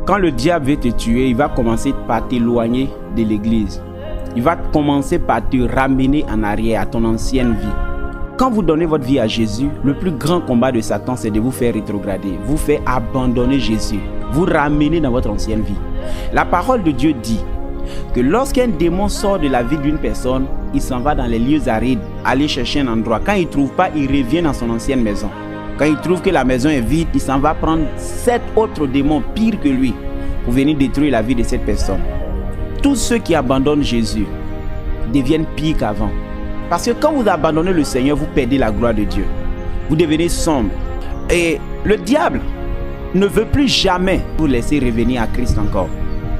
Quand le diable veut te tuer, il va commencer par t'éloigner de l'église. Il va commencer par te ramener en arrière à ton ancienne vie. Quand vous donnez votre vie à Jésus, le plus grand combat de Satan, c'est de vous faire rétrograder, vous faire abandonner Jésus, vous ramener dans votre ancienne vie. La parole de Dieu dit que lorsqu'un démon sort de la vie d'une personne, il s'en va dans les lieux arides, aller chercher un endroit. Quand il ne trouve pas, il revient dans son ancienne maison. Quand il trouve que la maison est vide, il s'en va prendre 7 autres démons pires que lui pour venir détruire la vie de cette personne. Tous ceux qui abandonnent Jésus deviennent pires qu'avant. Parce que quand vous abandonnez le Seigneur, vous perdez la gloire de Dieu. Vous devenez sombre. Et le diable ne veut plus jamais vous laisser revenir à Christ encore.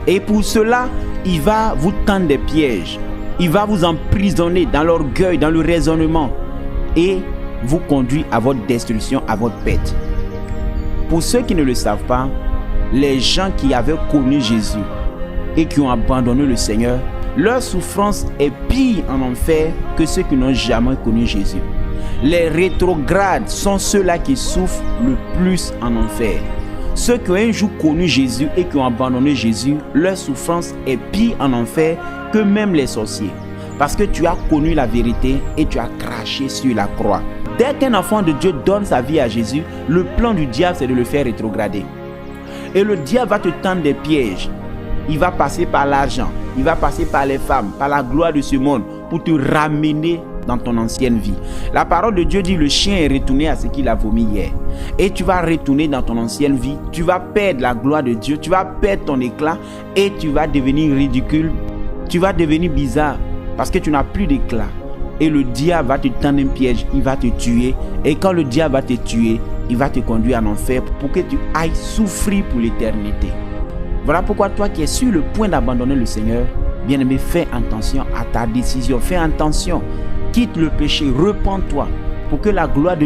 Et pour cela, il va vous tendre des pièges. Il va vous emprisonner dans l'orgueil, dans le raisonnement. Et vous conduire à votre destruction, à votre perte. Pour ceux qui ne le savent pas, les gens qui avaient connu Jésus et qui ont abandonné le Seigneur, leur souffrance est pire en enfer que ceux qui n'ont jamais connu Jésus. Les rétrogrades sont ceux-là qui souffrent le plus en enfer. Ceux qui ont un jour connu Jésus et qui ont abandonné Jésus, leur souffrance est pire en enfer que même les sorciers. Parce que tu as connu la vérité et tu as craché sur la croix. Dès qu'un enfant de Dieu donne sa vie à Jésus, le plan du diable, c'est de le faire rétrograder. Et le diable va te tendre des pièges. Il va passer par l'argent, il va passer par les femmes, par la gloire de ce monde pour te ramener dans ton ancienne vie. La parole de Dieu dit le chien est retourné à ce qu'il a vomi hier. Et tu vas retourner dans ton ancienne vie, tu vas perdre la gloire de Dieu, tu vas perdre ton éclat et tu vas devenir ridicule, tu vas devenir bizarre parce que tu n'as plus d'éclat. Et le diable va te tendre un piège, il va te tuer. Et quand le diable va te tuer, il va te conduire en enfer pour que tu ailles souffrir pour l'éternité. Voilà pourquoi toi qui es sur le point d'abandonner le Seigneur, bien-aimé, fais attention à ta décision, fais attention, quitte le péché, repens-toi pour que la gloire de Dieu